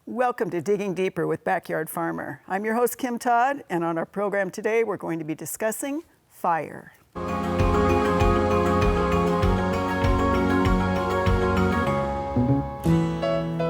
Welcome to Digging Deeper with Backyard Farmer. I'm your host, Kim Todd, and on our program today, we're going to be discussing fire.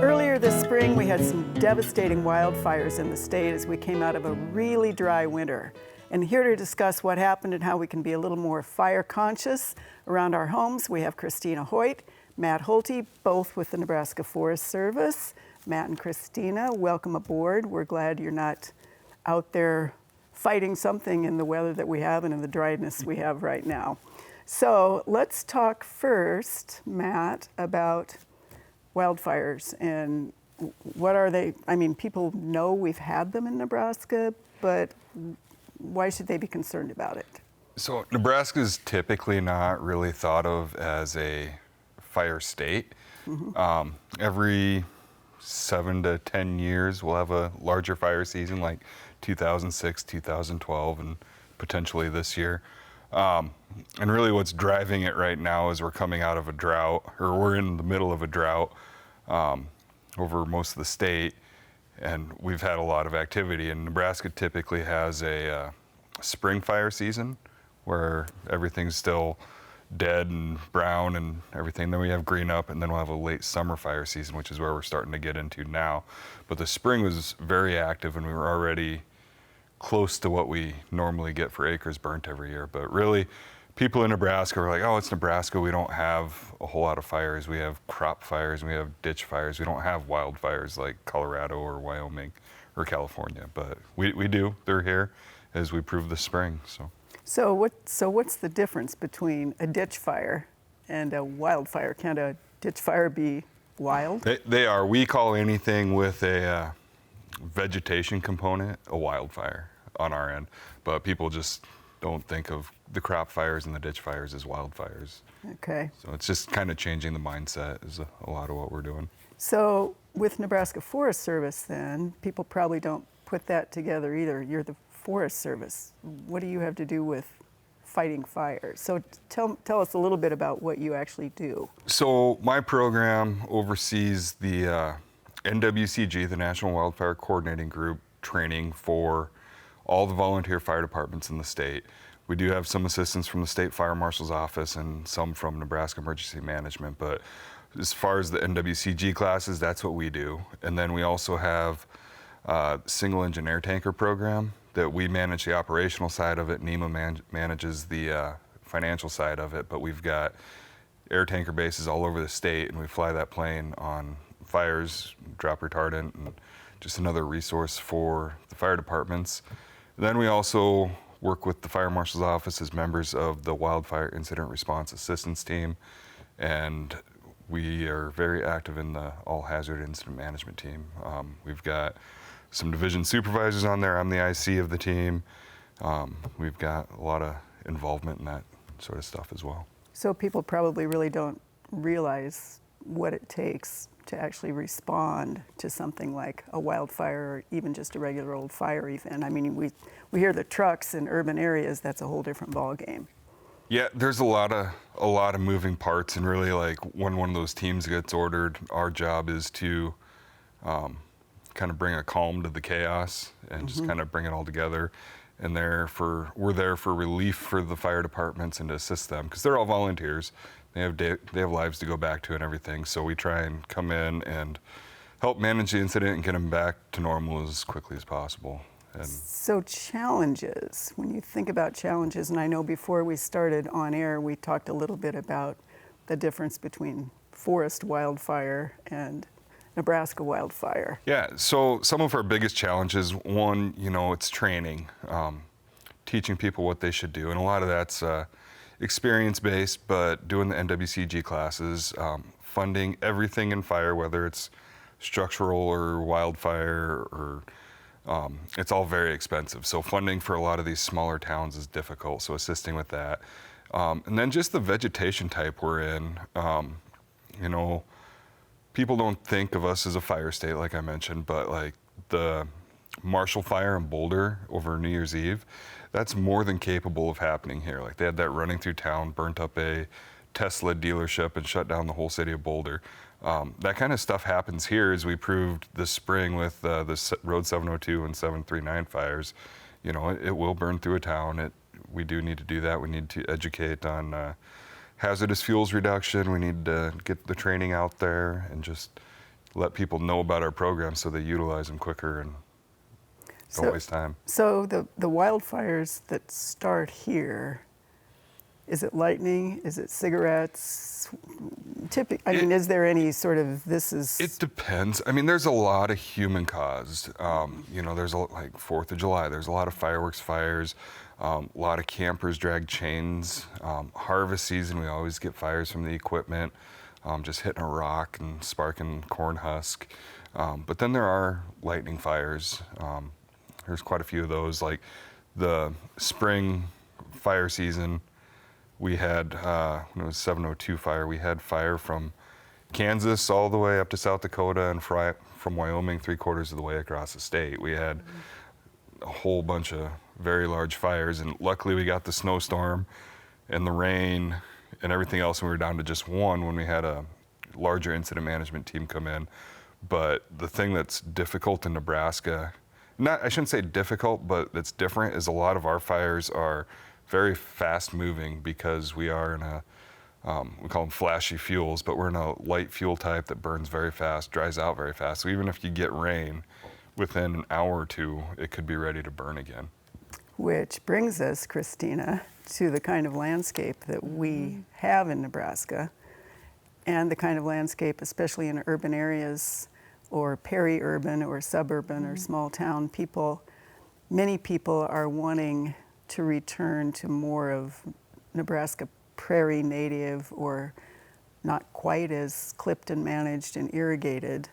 Earlier this spring, we had some devastating wildfires in the state as we came out of a really dry winter. And here to discuss what happened and how we can be a little more fire conscious around our homes, we have Christina Hoyt, Matt Holte, both with the Nebraska Forest Service. Matt and Christina, welcome aboard. We're glad you're not out there fighting something in the weather that we have and in the dryness we have right now. So let's talk first, Matt, about wildfires and what are they? I mean, people know we've had them in Nebraska, but why should they be concerned about it? So Nebraska is typically not really thought of as a fire state. Every 7 to 10 years, we'll have a larger fire season like 2006, 2012, and potentially this year. And really what's driving it right now is we're coming out of a drought, or we're in the middle of a drought over most of the state, and we've had a lot of activity. And Nebraska typically has a spring fire season where everything's still dead and brown and everything. Then we have green up, and then we'll have a late summer fire season, which is where we're starting to get into now. But the spring was very active, and we were already close to what we normally get for acres burnt every year. But really, people in Nebraska are like, oh, it's Nebraska. We don't have a whole lot of fires. We have crop fires, and we have ditch fires. We don't have wildfires like Colorado or Wyoming or California. But we do. They're here as we prove this spring. So what's the difference between a ditch fire and a wildfire? Can a ditch fire be wild? They are. We call anything with a vegetation component a wildfire on our end, but people just don't think of the crop fires and the ditch fires as wildfires. Okay. So it's just kind of changing the mindset is a lot of what we're doing. So with Nebraska Forest Service then, people probably don't put that together either. You're the Forest Service. What do you have to do with fighting fires? So tell us a little bit about what you actually do. So my program oversees the NWCG, the National Wildfire Coordinating Group, training for all the volunteer fire departments in the state. We do have some assistance from the State Fire Marshal's Office and some from Nebraska Emergency Management, but as far as the NWCG classes, that's what we do. And then we also have a single engine air tanker program that we manage the operational side of it. NEMA manages the financial side of it, but we've got air tanker bases all over the state, and we fly that plane on fires, drop retardant, and just another resource for the fire departments. Then we also work with the Fire Marshal's Office as members of the Wildfire Incident Response Assistance Team, and we are very active in the All Hazard Incident Management Team. We've got some division supervisors on there. I'm the IC of the team. We've got a lot of involvement in that sort of stuff as well. So people probably really don't realize what it takes to actually respond to something like a wildfire or even just a regular old fire even. I mean, we hear the trucks in urban areas, that's a whole different ballgame. Yeah, there's a lot of moving parts, and really like when one of those teams gets ordered, our job is to kind of bring a calm to the chaos and just kind of bring it all together. And we're there for relief for the fire departments and to assist them because they're all volunteers. They have lives to go back to and everything. So we try and come in and help manage the incident and get them back to normal as quickly as possible. So challenges, when you think about challenges, and I know before we started on air, we talked a little bit about the difference between forest wildfire and Nebraska wildfire. Yeah, so some of our biggest challenges, one, it's training, teaching people what they should do. And a lot of that's experience-based, but doing the NWCG classes, funding everything in fire, whether it's structural or wildfire, or it's all very expensive. So funding for a lot of these smaller towns is difficult, so assisting with that. And then just the vegetation type we're in, people don't think of us as a fire state, like I mentioned, but like the Marshall Fire in Boulder over New Year's Eve, that's more than capable of happening here. Like they had that running through town, burnt up a Tesla dealership and shut down the whole city of Boulder. That kind of stuff happens here, as we proved this spring with the Road 702 and 739 fires. You know, it will burn through a town. We do need to do that. We need to educate on hazardous fuels reduction. We need to get the training out there and just let people know about our programs so they utilize them quicker and don't waste time. So the wildfires that start here, is it lightning? Is it cigarettes? I mean, is there any sort of It depends. I mean, there's a lot of human caused. You know, there's like 4th of July, there's a lot of fireworks fires, a lot of campers drag chains. Harvest season, we always get fires from the equipment, just hitting a rock and sparking corn husk. But then there are lightning fires. There's quite a few of those. Like the spring fire season, we had, when it was 702 fire, we had fire from Kansas all the way up to South Dakota and from Wyoming 3/4 of the way across the state. We had a whole bunch of very large fires, and luckily we got the snowstorm and the rain and everything else, and we were down to just one when we had a larger incident management team come in. But the thing that's difficult in Nebraska, I shouldn't say difficult, but that's different, is a lot of our fires are very fast moving because we are in a, we call them flashy fuels, but we're in a light fuel type that burns very fast, dries out very fast. So even if you get rain, within an hour or two, it could be ready to burn again. Which brings us, Christina, to the kind of landscape that we have in Nebraska, and the kind of landscape, especially in urban areas or peri-urban or suburban or small town people. Many people are wanting to return to more of Nebraska prairie native, or not quite as clipped and managed and irrigated.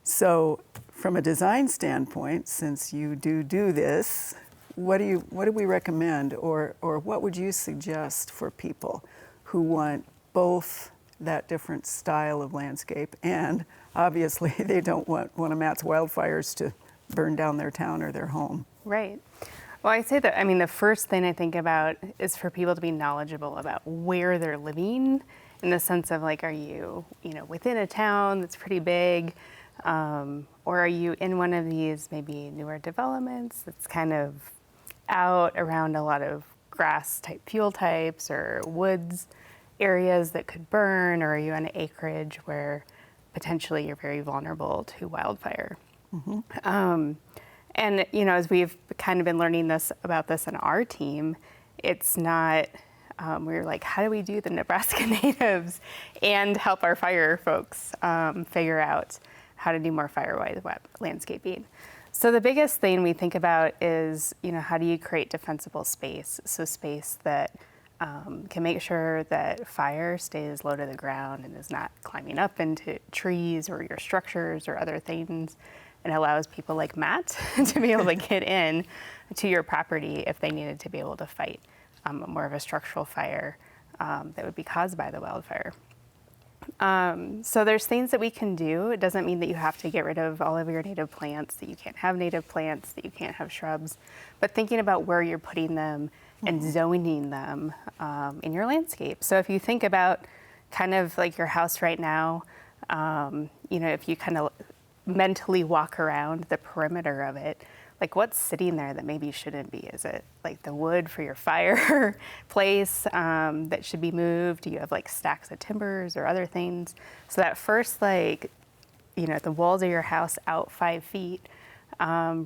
So from a design standpoint, since you do this, what do we recommend, or what would you suggest for people who want both that different style of landscape, and obviously they don't want one of Matt's wildfires to burn down their town or their home? Right. Well, I say that, I mean, the first thing I think about is for people to be knowledgeable about where they're living, in the sense of like, are you within a town that's pretty big, or are you in one of these maybe newer developments that's kind of out around a lot of grass type fuel types or woods areas that could burn, or are you on an acreage where potentially you're very vulnerable to wildfire? And as we've kind of been learning about this in our team, it's not, we're like, how do we do the Nebraska natives and help our fire folks figure out how to do more fire-wise landscaping? So the biggest thing we think about is, how do you create defensible space? So space that can make sure that fire stays low to the ground and is not climbing up into trees or your structures or other things, and allows people like Matt to be able to get in to your property if they needed to be able to fight more of a structural fire that would be caused by the wildfire. So there's things that we can do. It doesn't mean that you have to get rid of all of your native plants, that you can't have native plants, that you can't have shrubs, but thinking about where you're putting them and zoning them in your landscape. So if you think about kind of like your house right now, if you kind of mentally walk around the perimeter of it, like what's sitting there that maybe shouldn't be? Is it like the wood for your fire place that should be moved? Do you have like stacks of timbers or other things? So that first, the walls of your house out 5 feet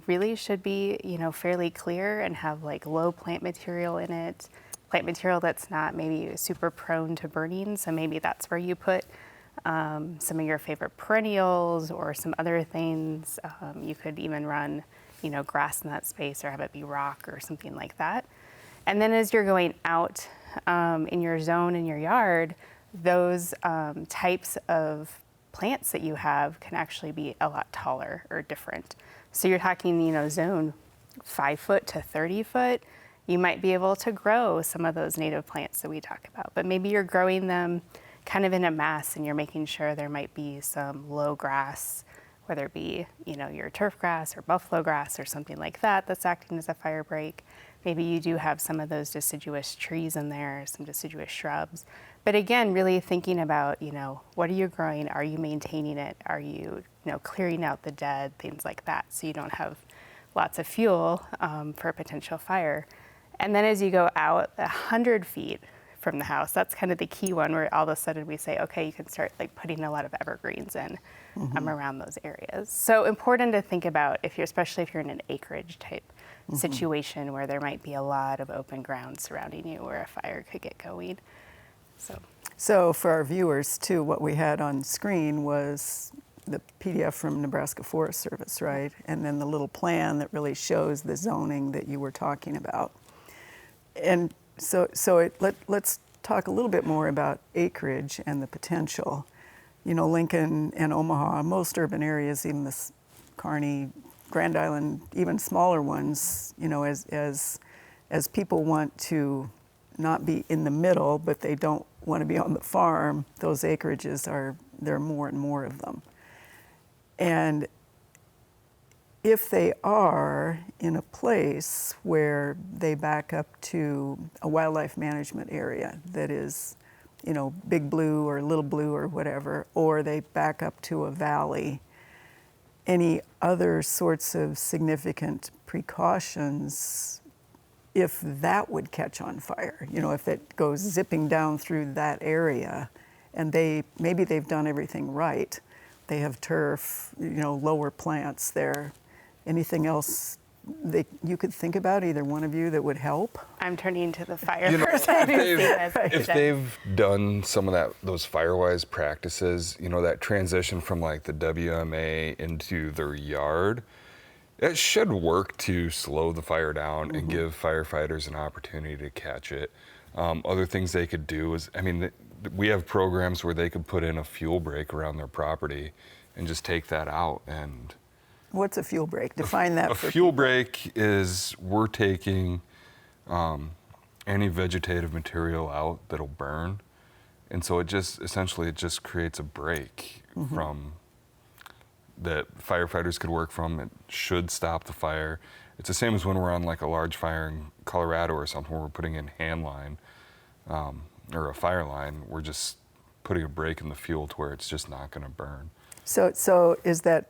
really should be, fairly clear and have like low plant material in it, plant material that's not maybe super prone to burning. So maybe that's where you put some of your favorite perennials or some other things. You could even run, grass in that space, or have it be rock or something like that. And then as you're going out in your zone in your yard, those types of plants that you have can actually be a lot taller or different. So you're talking, zone 5 foot to 30 foot. You might be able to grow some of those native plants that we talk about, but maybe you're growing them kind of in a mass, and you're making sure there might be some low grass, whether it be, your turf grass or buffalo grass or something like that that's acting as a fire break. maybe you do have some of those deciduous trees in there, some deciduous shrubs. But again, really thinking about, what are you growing? Are you maintaining it? Are you, clearing out the dead, things like that, so you don't have lots of fuel for a potential fire. And then as you go out 100 feet from the house, that's kind of the key one where all of a sudden we say, okay, you can start like putting a lot of evergreens in around those areas. So important to think about especially if you're in an acreage type situation where there might be a lot of open ground surrounding you where a fire could get going. So for our viewers too, what we had on screen was the PDF from Nebraska Forest Service, right? And then the little plan that really shows the zoning that you were talking about. And let's talk a little bit more about acreage and the potential. Lincoln and Omaha, most urban areas, even this Kearney, Grand Island, even smaller ones, as people want to not be in the middle, but they don't want to be on the farm, those acreages there are more and more of them. And if they are in a place where they back up to a wildlife management area that is, Big Blue or Little Blue or whatever, or they back up to a valley, any other sorts of significant precautions if that would catch on fire, if it goes zipping down through that area and maybe they've done everything right. They have turf, lower plants there. Anything else you could think about, either one of you, that would help? I'm turning to the fire person. If they've done some of those Firewise practices, that transition from like the WMA into their yard, it should work to slow the fire down and give firefighters an opportunity to catch it. Other things they could do is, we have programs where they could put in a fuel break around their property and just take that out. And what's a fuel break? Define that. A fuel break is we're taking any vegetative material out that'll burn, and so it just creates a break from that firefighters could work from. It should stop the fire. It's the same as when we're on like a large fire in Colorado or something where we're putting in hand line or a fire line. We're just putting a break in the fuel to where it's just not going to burn. So is that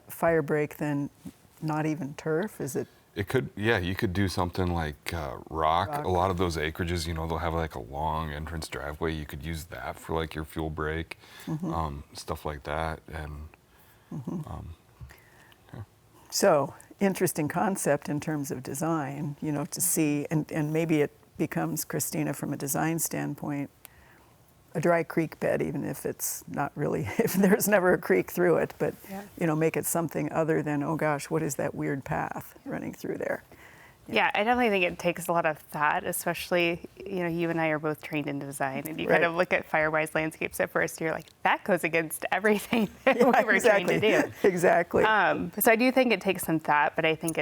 fire break then not even turf? Is it? It could, yeah. You could do something like rock. A lot of those acreages, they'll have like a long entrance driveway. You could use that for like your fuel break, stuff like that, and. So interesting concept in terms of design, to see, and maybe it becomes, Christina, from a design standpoint, a dry creek bed, even if it's not really, if there's never a creek through it, but, make it something other than, oh gosh, what is that weird path running through there? Yeah, I definitely think it takes a lot of thought, especially, you and I are both trained in design, and you kind of look at Firewise landscapes at first, you're like, that goes against everything that we were trained to do. Exactly. So I do think it takes some thought, but I think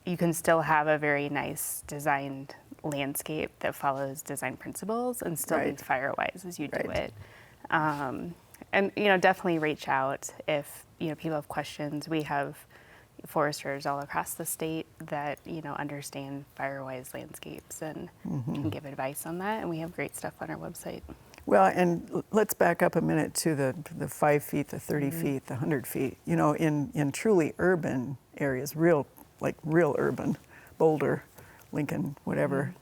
you can still have a very nice designed landscape that follows design principles and still be Firewise as you do it. And, definitely reach out if, people have questions. We have foresters all across the state that understand Firewise landscapes and can give advice on that, and we have great stuff on our website. Well, and let's back up a minute to the 5 feet, the 30 feet, the 100 feet. In truly urban areas, real urban, Boulder, Lincoln, whatever,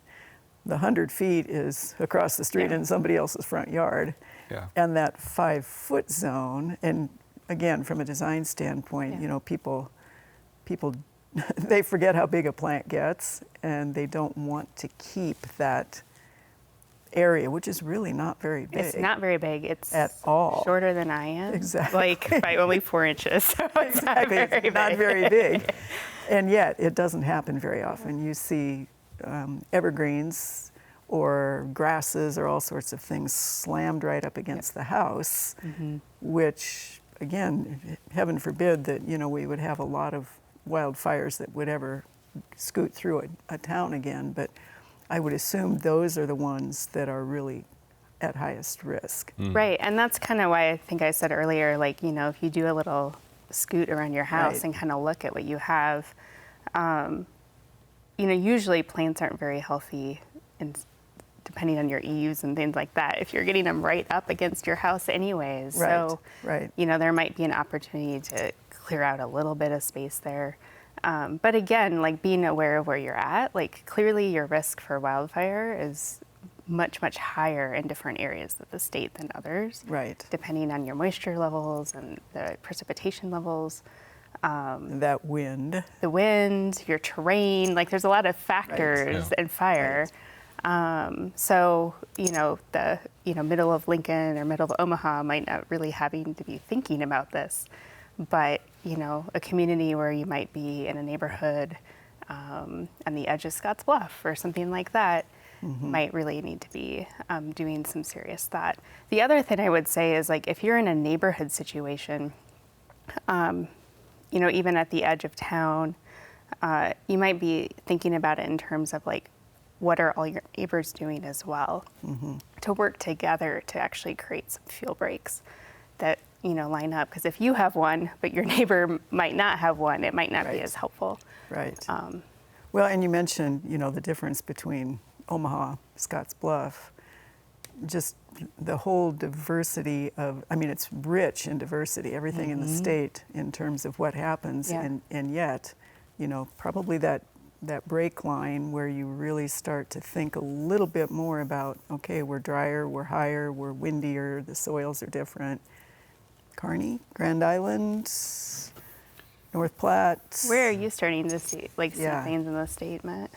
the 100 feet is across the street in somebody else's front yard. Yeah. And that 5 foot zone, and again, from a design standpoint, people they forget how big a plant gets, and they don't want to keep that area, which is really not very big. It's not very big. It's at all shorter than I am. Exactly. Like by only 4 inches. So it's Exactly. not very Not big. very big. And yet, it doesn't happen very often. You see evergreens or grasses or all sorts of things slammed right up against the house, which, again, heaven forbid that we would have a lot of wildfires that would ever scoot through a town again, but I would assume those are the ones that are really at highest risk. Right, and that's kind of why I think I said earlier, like, if you do a little scoot around your house and kind of look at what you have, usually plants aren't very healthy, and depending on your eaves and things like that, if you're getting them right up against your house anyways. Right, So, right. there might be an opportunity to clear out a little bit of space there. But again, like being aware of where you're at, like clearly your risk for wildfire is much, much higher in different areas of the state than others. Right. Depending on your moisture levels and the precipitation levels, That wind. the wind, your terrain, like there's a lot of factors in fire. So, the, middle of Lincoln or middle of Omaha might not really having to be thinking about this, but, a community where you might be in a neighborhood on the edge of Scotts Bluff or something like that might really need to be doing some serious thought. The other thing I would say is like, if you're in a neighborhood situation, even at the edge of town, you might be thinking about it in terms of like, what are all your neighbors doing as well to work together to actually create some fuel breaks that, line up. Because if you have one, but your neighbor might not have one, it might not be as helpful. Right. Well, and you mentioned, the difference between Omaha, Scotts Bluff, just the whole diversity of, it's rich in diversity, everything in the state in terms of what happens. Yeah. And yet, probably that break line where you really start to think a little bit more about, okay, we're drier, we're higher, we're windier, the soils are different. Kearney, Grand Island, North Platte. Where are you starting to see Yeah. some things in the state, Matt?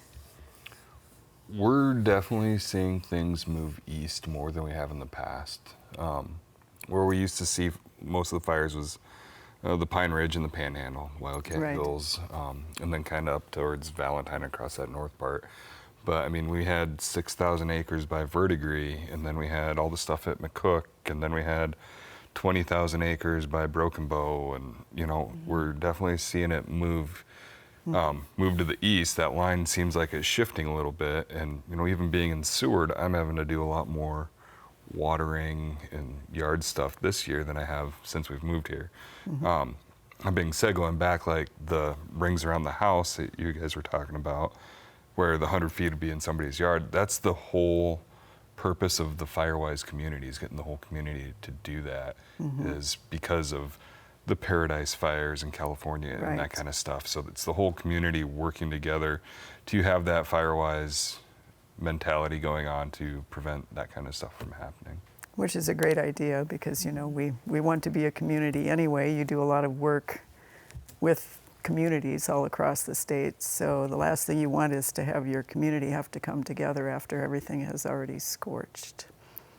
We're definitely seeing things move east more than we have in the past. Where we used to see most of the fires was the Pine Ridge and the Panhandle, Wildcat Right. Hills, and then kind of up towards Valentine across that north part. But we had 6,000 acres by Verdigris, and then we had all the stuff at McCook, and then we had 20,000 acres by Broken Bow, and we're definitely seeing it move to the east. That line seems like it's shifting a little bit, and even being in Seward, I'm having to do a lot more watering and yard stuff this year than I have since we've moved here. I'm being said, going back, like the rings around the house that you guys were talking about, where the 100 feet would be in somebody's yard, that's the whole purpose of the Firewise community, is getting the whole community to do that, is because of the Paradise fires in California and Right. that kind of stuff. So it's the whole community working together to have that Firewise mentality going on to prevent that kind of stuff from happening. Which is a great idea because, we want to be a community anyway. You do a lot of work with communities all across the state. So the last thing you want is to have your community have to come together after everything has already scorched.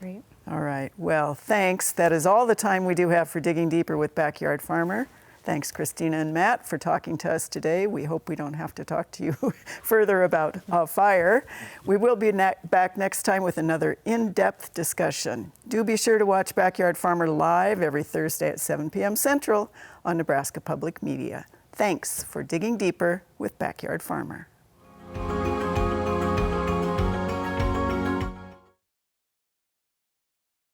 Right. All right. Well, thanks. That is all the time we do have for Digging Deeper with Backyard Farmer. Thanks, Christina and Matt, for talking to us today. We hope we don't have to talk to you further about fire. We will be back next time with another in-depth discussion. Do be sure to watch Backyard Farmer live every Thursday at 7 p.m. Central on Nebraska Public Media. Thanks for Digging Deeper with Backyard Farmer.